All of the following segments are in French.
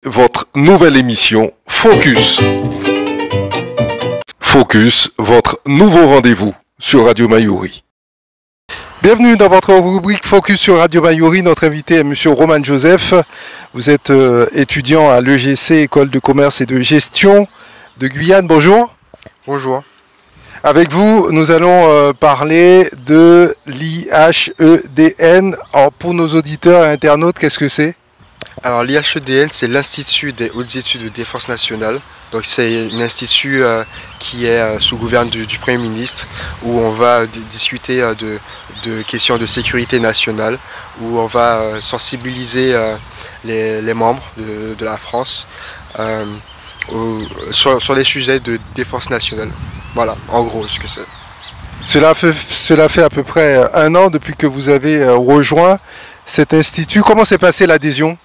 Votre nouvelle émission Focus. Focus, votre nouveau rendez-vous sur Radio Mayuri. Bienvenue dans votre rubrique Focus sur Radio Mayuri. Notre invité est Monsieur Roman Joseph. Vous êtes étudiant à l'EGC, École de commerce et de gestion de Guyane. Bonjour. Bonjour. Avec vous, nous allons parler de l'IHEDN. Alors, pour nos auditeurs et internautes, qu'est-ce que c'est ? Alors l'IHEDN, c'est l'Institut des hautes études de défense nationale. Donc c'est un institut qui est sous gouverne du Premier ministre, où on va discuter de questions de sécurité nationale, où on va sensibiliser les membres de la France sur les sujets de défense nationale. Voilà, en gros ce que c'est. Cela fait à peu près un an depuis que vous avez rejoint cet institut. Comment s'est passée l'adhésion ?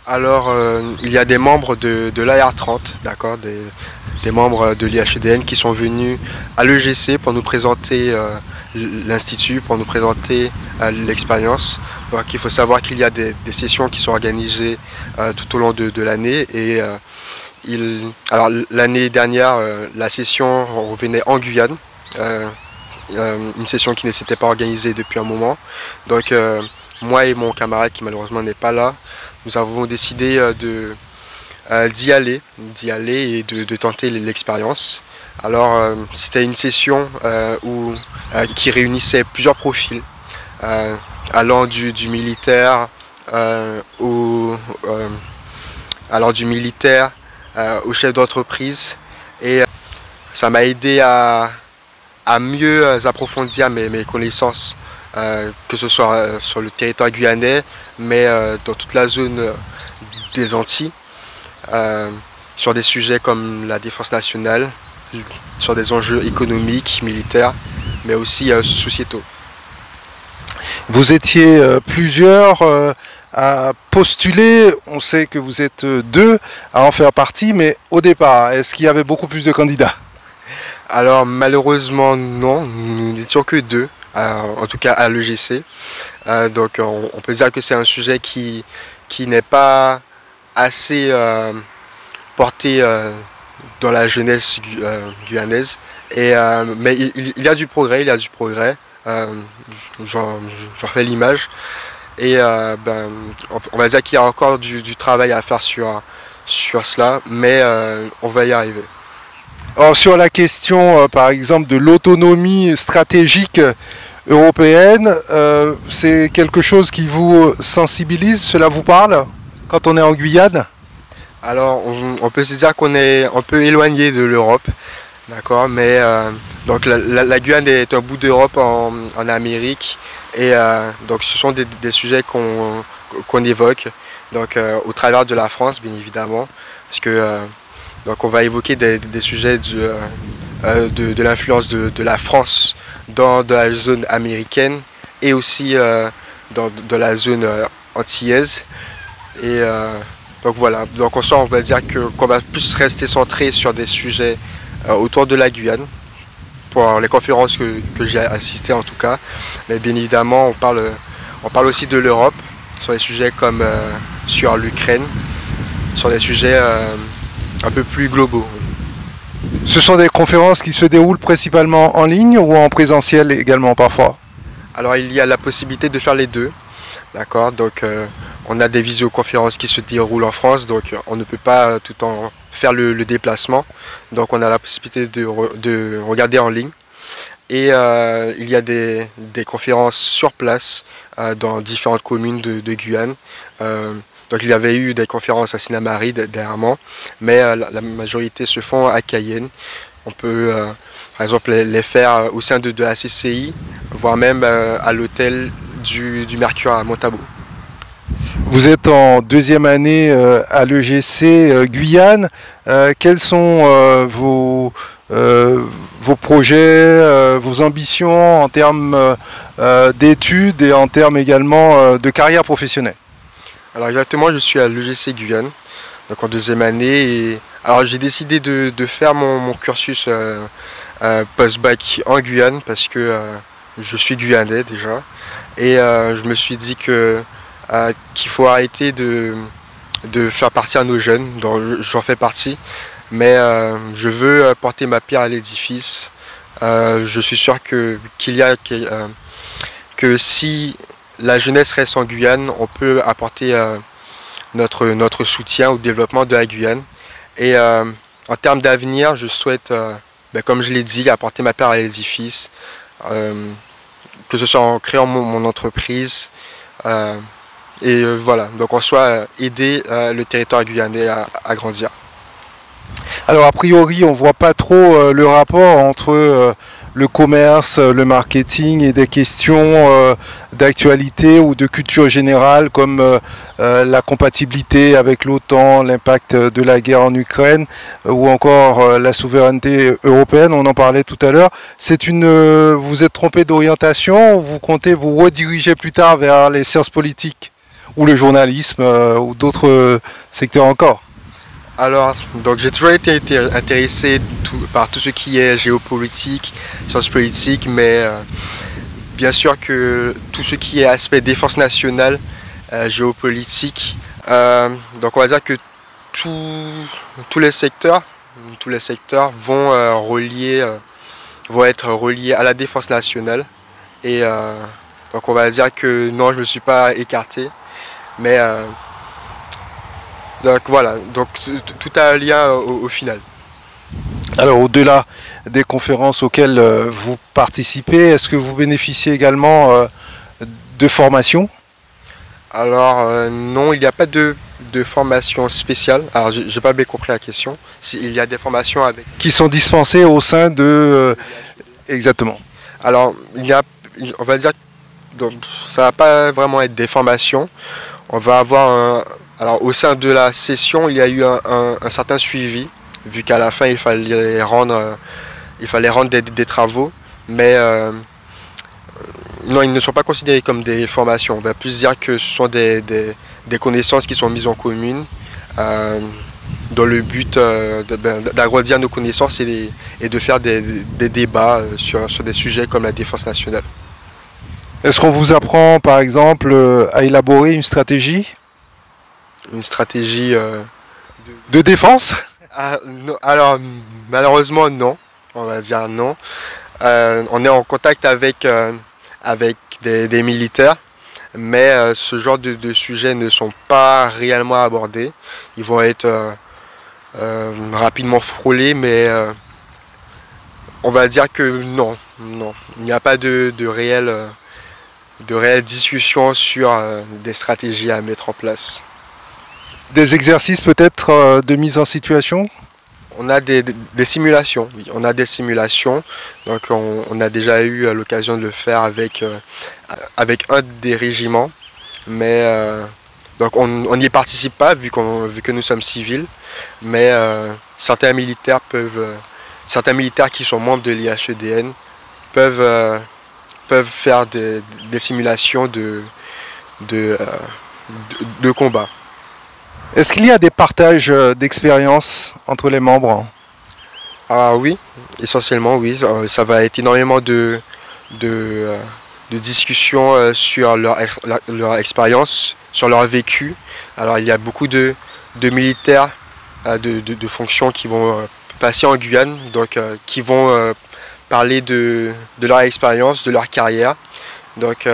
Alors, il y a des membres de l'AR30, d'accord, des membres de l'IHEDN qui sont venus à l'EGC pour nous présenter l'Institut, pour nous présenter l'expérience. Donc, il faut savoir qu'il y a des sessions qui sont organisées tout au long de l'année. Et alors, l'année dernière, la session revenait en Guyane, une session qui ne s'était pas organisée depuis un moment. Donc, moi et mon camarade qui malheureusement n'est pas là, nous avons décidé d'y aller et de tenter l'expérience. Alors c'était une session qui réunissait plusieurs profils, allant du militaire au chef d'entreprise, et ça m'a aidé à mieux approfondir mes connaissances, que ce soit sur le territoire guyanais, mais dans toute la zone des Antilles, sur des sujets comme la défense nationale, sur des enjeux économiques, militaires, mais aussi sociétaux. Vous étiez plusieurs à postuler, on sait que vous êtes deux à en faire partie, mais au départ, est-ce qu'il y avait beaucoup plus de candidats ? Alors malheureusement non, nous n'étions que deux. En tout cas à l'EGC. Donc on peut dire que c'est un sujet qui n'est pas assez porté dans la jeunesse guyanaise. Mais il y a du progrès, j'en fais l'image. Et on va dire qu'il y a encore du travail à faire sur cela, mais on va y arriver. Alors sur la question par exemple de l'autonomie stratégique européenne, c'est quelque chose qui vous sensibilise, cela vous parle quand on est en Guyane ? Alors on peut se dire qu'on est un peu éloigné de l'Europe, d'accord, mais donc la Guyane est un bout d'Europe en Amérique, et donc ce sont des sujets qu'on évoque, donc au travers de la France bien évidemment, parce que donc on va évoquer des sujets de l'influence de la France dans la zone américaine, et aussi dans la zone antillaise. Et donc voilà, donc on va dire qu'on va plus rester centré sur des sujets autour de la Guyane, pour les conférences que j'ai assistées en tout cas. Mais bien évidemment on parle aussi de l'Europe, sur des sujets comme sur l'Ukraine, sur des sujets un peu plus globaux. Ce sont des conférences qui se déroulent principalement en ligne ou en présentiel également parfois ? Alors il y a la possibilité de faire les deux, d'accord. Donc on a des visioconférences qui se déroulent en France, donc on ne peut pas tout le temps faire le déplacement, donc on a la possibilité de regarder en ligne. Et il y a des conférences sur place dans différentes communes de Guyane. Donc il y avait eu des conférences à Sinamari dernièrement, mais la majorité se font à Cayenne. On peut par exemple les faire au sein de la CCI, voire même à l'hôtel du Mercure à Montabo. Vous êtes en deuxième année à l'EGC Guyane. Quels sont vos projets, vos ambitions en termes d'études et en termes également de carrière professionnelle ? Alors exactement, je suis à l'EGC Guyane, donc en deuxième année. Et alors j'ai décidé de faire mon cursus post-bac en Guyane, parce que je suis guyanais déjà. Et je me suis dit qu'il faut arrêter de faire partir nos jeunes, dont j'en fais partie. Mais je veux porter ma pierre à l'édifice. Je suis sûr que si la jeunesse reste en Guyane, on peut apporter notre soutien au développement de la Guyane. Et en termes d'avenir, je souhaite, comme je l'ai dit, apporter ma pierre à l'édifice, que ce soit en créant mon entreprise. Voilà, donc en soit aider le territoire guyanais à grandir. Alors a priori, on ne voit pas trop le rapport entre le commerce, le marketing et des questions d'actualité ou de culture générale comme la compatibilité avec l'OTAN, l'impact de la guerre en Ukraine ou encore la souveraineté européenne, on en parlait tout à l'heure. Vous êtes trompé d'orientation ou vous comptez vous rediriger plus tard vers les sciences politiques ou le journalisme ou d'autres secteurs encore? Alors, donc j'ai toujours été intéressé par tout ce qui est géopolitique, sciences politiques, mais bien sûr que tout ce qui est aspect défense nationale, géopolitique, donc on va dire que tous les secteurs vont être reliés à la défense nationale. Et donc on va dire que non, je ne me suis pas écarté, mais donc voilà, donc tout a un lien au final. Alors au-delà des conférences auxquelles vous participez, est-ce que vous bénéficiez également de formation? Alors non, il n'y a pas de formation spéciale. Alors j'ai pas bien compris la question. Il y a des formations qui sont dispensées au sein de... Exactement. Alors on va dire donc ça va pas vraiment être des formations. On va avoir alors au sein de la session, il y a eu un certain suivi, vu qu'à la fin il fallait rendre des travaux, mais non, ils ne sont pas considérés comme des formations. On va plus dire que ce sont des connaissances qui sont mises en commune dans le but d'agrandir nos connaissances et de faire des débats sur des sujets comme la défense nationale. Est-ce qu'on vous apprend par exemple à élaborer une stratégie? Une stratégie de défense? Non, alors malheureusement non, on va dire non. On est en contact avec des militaires, mais ce genre de sujets ne sont pas réellement abordés. Ils vont être rapidement frôlés, mais on va dire que non, il n'y a pas de réelle discussion sur des stratégies à mettre en place. Des exercices peut-être de mise en situation? On a des simulations, oui. On a des simulations. Donc on a déjà eu l'occasion de le faire avec un des régiments. Mais donc on n'y participe pas vu que nous sommes civils. Mais certains militaires qui sont membres de l'IHEDN peuvent faire des simulations de combat. Est-ce qu'il y a des partages d'expériences entre les membres? Ah oui, essentiellement oui. Ça va être énormément de discussions sur leur expérience, sur leur vécu. Alors il y a beaucoup de militaires de fonctions qui vont passer en Guyane, donc qui vont parler de leur expérience, de leur carrière. Donc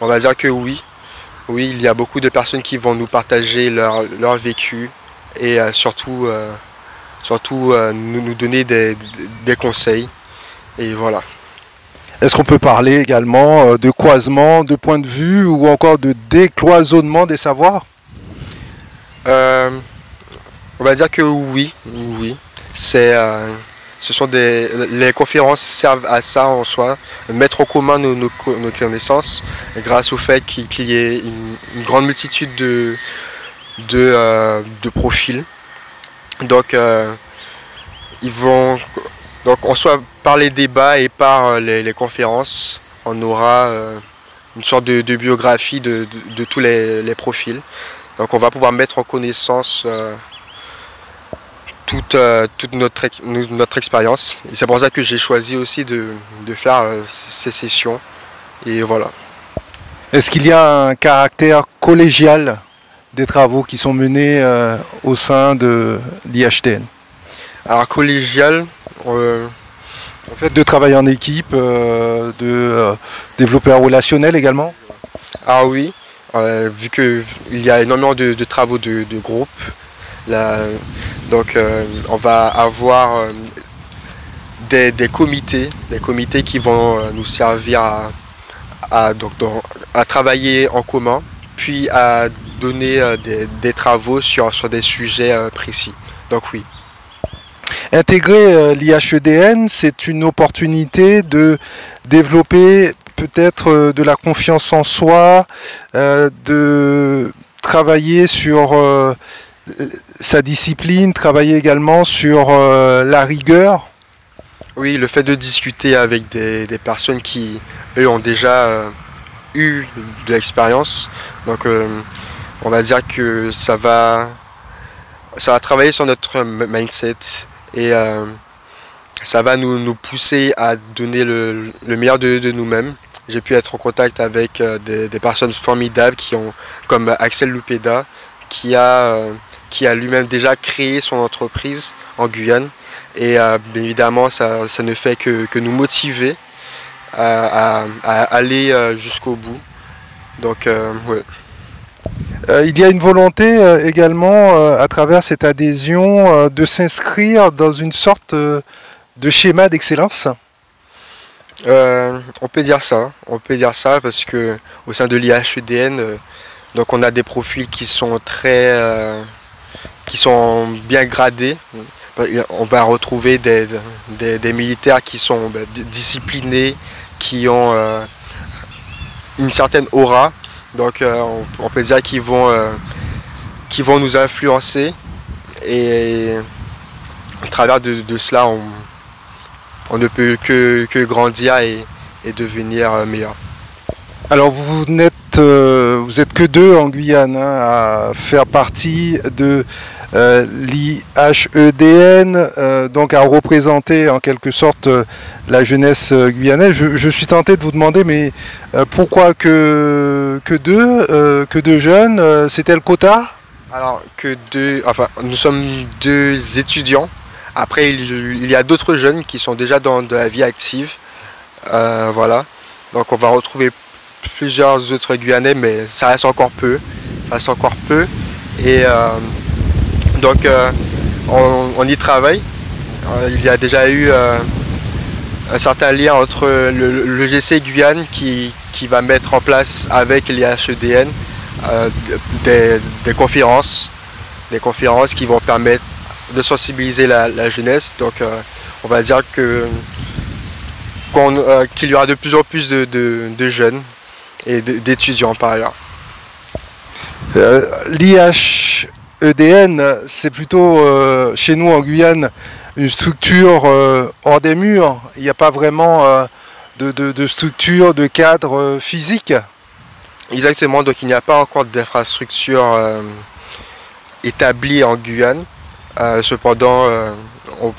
on va dire que oui. Oui, il y a beaucoup de personnes qui vont nous partager leur vécu et surtout nous donner des conseils. Et voilà. Est-ce qu'on peut parler également de croisement de points de vue ou encore de décloisonnement des savoirs? On va dire que oui. Les conférences servent à ça en soi, mettre en commun nos connaissances grâce au fait qu'il y ait une grande multitude de profils. Donc, en soi, par les débats et par les conférences, on aura une sorte de biographie de tous les profils. Donc on va pouvoir mettre en connaissance toute notre expérience. Et c'est pour ça que j'ai choisi aussi de faire ces sessions. Et voilà. Est-ce qu'il y a un caractère collégial des travaux qui sont menés au sein de l'IHTN? Alors collégial, En fait, de travail en équipe, de développer un relationnel également? ah oui, vu qu'il y a énormément de travaux de groupe, là, donc on va avoir des comités qui vont nous servir à travailler en commun, puis à donner des travaux sur des sujets précis. Donc oui. Intégrer l'IHEDN, c'est une opportunité de développer peut-être de la confiance en soi, de travailler sur sa discipline, travailler également sur la rigueur. Oui, le fait de discuter avec des personnes qui, eux, ont déjà eu de l'expérience, donc on va dire que ça va travailler sur notre mindset et ça va nous pousser à donner le meilleur de nous-mêmes. J'ai pu être en contact avec des personnes formidables comme Axel Lupeda, qui a lui-même déjà créé son entreprise en Guyane. Et bien évidemment, ça ne fait que nous motiver à aller jusqu'au bout. Donc, ouais. Il y a une volonté également, à travers cette adhésion, de s'inscrire dans une sorte de schéma d'excellence. On peut dire ça parce que au sein de l'IHEDN, donc on a des profils qui sont qui sont bien gradés. On va retrouver des militaires qui sont disciplinés, qui ont une certaine aura. Donc on peut dire qu'ils vont nous influencer et au travers de cela, on ne peut que grandir et devenir meilleur. Alors vous êtes que deux en Guyane à faire partie de l'IHEDN, donc à représenter en quelque sorte la jeunesse guyanaise. Je suis tenté de vous demander, mais pourquoi que deux jeunes? C'était le quota? Alors nous sommes deux étudiants. Après, il y a d'autres jeunes qui sont déjà dans de la vie active. Voilà. Donc on va retrouver plusieurs autres Guyanais, mais ça reste encore peu. Et donc on y travaille. Il y a déjà eu un certain lien entre le GC Guyane qui va mettre en place avec l'IHEDN des conférences qui vont permettre de sensibiliser la jeunesse. Donc on va dire qu'il y aura de plus en plus de jeunes et d'étudiants par ailleurs. L'IHEDN, c'est plutôt chez nous en Guyane une structure hors des murs. Il n'y a pas vraiment de structure, de cadre physique. Exactement, donc il n'y a pas encore d'infrastructure établie en Guyane. Cependant, on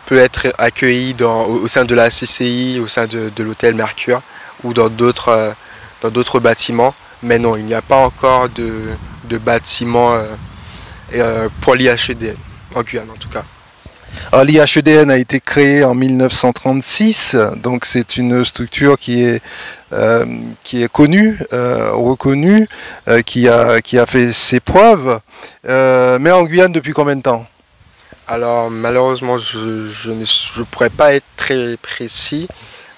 peut être accueilli au sein de la CCI, au sein de l'hôtel Mercure ou dans d'autres bâtiments. Mais non, il n'y a pas encore de bâtiment pour l'IHEDN, en Guyane en tout cas. L'IHEDN a été créé en 1936, donc c'est une structure qui est connue, reconnue, qui a fait ses preuves. Mais en Guyane, depuis combien de temps? Alors malheureusement, je ne pourrais pas être très précis,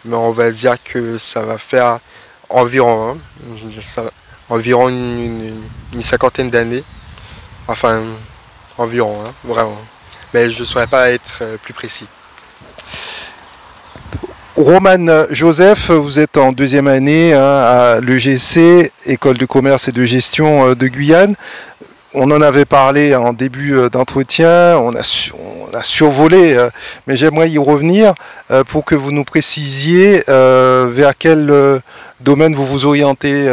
mais on va dire que ça va faire environ une cinquantaine d'années. Enfin, environ, vraiment. Mais je ne saurais pas être plus précis. Roman Joseph, vous êtes en deuxième année à l'EGC, École de commerce et de gestion de Guyane. On en avait parlé en début d'entretien, on a survolé, mais j'aimerais y revenir pour que vous nous précisiez vers quel domaine vous vous orientez.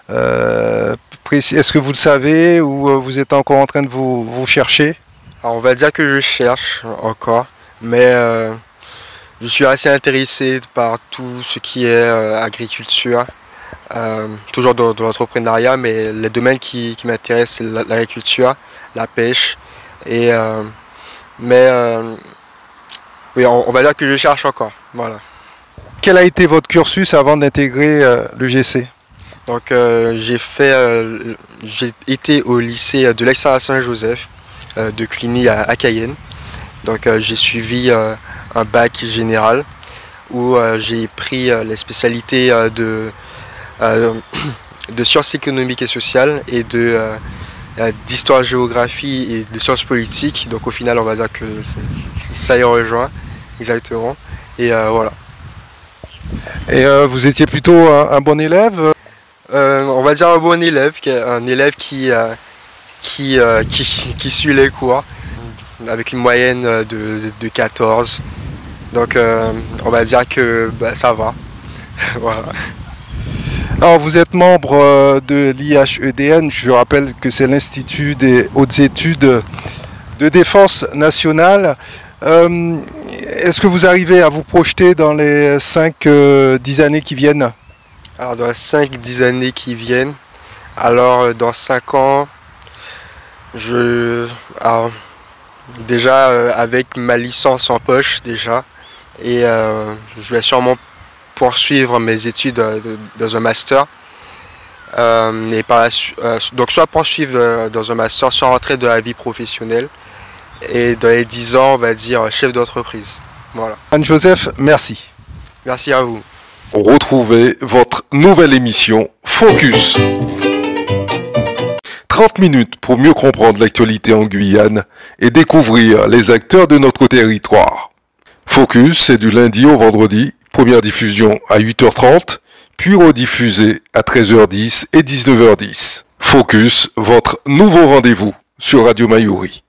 Est-ce que vous le savez ou vous êtes encore en train de vous chercher? Alors on va dire que je cherche encore, mais je suis assez intéressé par tout ce qui est agriculture. toujours dans l'entrepreneuriat, mais les domaines qui m'intéressent, c'est l'agriculture, la pêche. Oui, on va dire que je cherche encore. Voilà. Quel a été votre cursus avant d'intégrer le GC? Donc j'ai été au lycée de l'Extérieur Saint-Joseph de Cluny à Cayenne. Donc j'ai suivi un bac général où j'ai pris les spécialités de sciences économiques et sociales et d'histoire-géographie et de sciences politiques. Donc au final, on va dire que ça y rejoint exactement. Et voilà. Et vous étiez plutôt un bon élève? On va dire un bon élève, un élève qui suit les cours, avec une moyenne de 14. Donc on va dire que ça va. Voilà. Alors vous êtes membre de l'IHEDN, je rappelle que c'est l'Institut des hautes études de défense nationale. Est-ce que vous arrivez à vous projeter dans les 5-10 années qui viennent? Alors dans les 5-10 années qui viennent, alors dans 5 ans, déjà avec ma licence en poche déjà, et je vais sûrement poursuivre mes études dans un master. Et par donc soit poursuivre dans un master, soit rentrer dans la vie professionnelle. Et dans les 10 ans, on va dire chef d'entreprise. Voilà. Anne-Joseph, merci. Merci à vous. Retrouvez votre nouvelle émission Focus. 30 minutes pour mieux comprendre l'actualité en Guyane et découvrir les acteurs de notre territoire. Focus, c'est du lundi au vendredi, première diffusion à 8h30, puis rediffusée à 13h10 et 19h10. Focus, votre nouveau rendez-vous sur Radio Mayuri.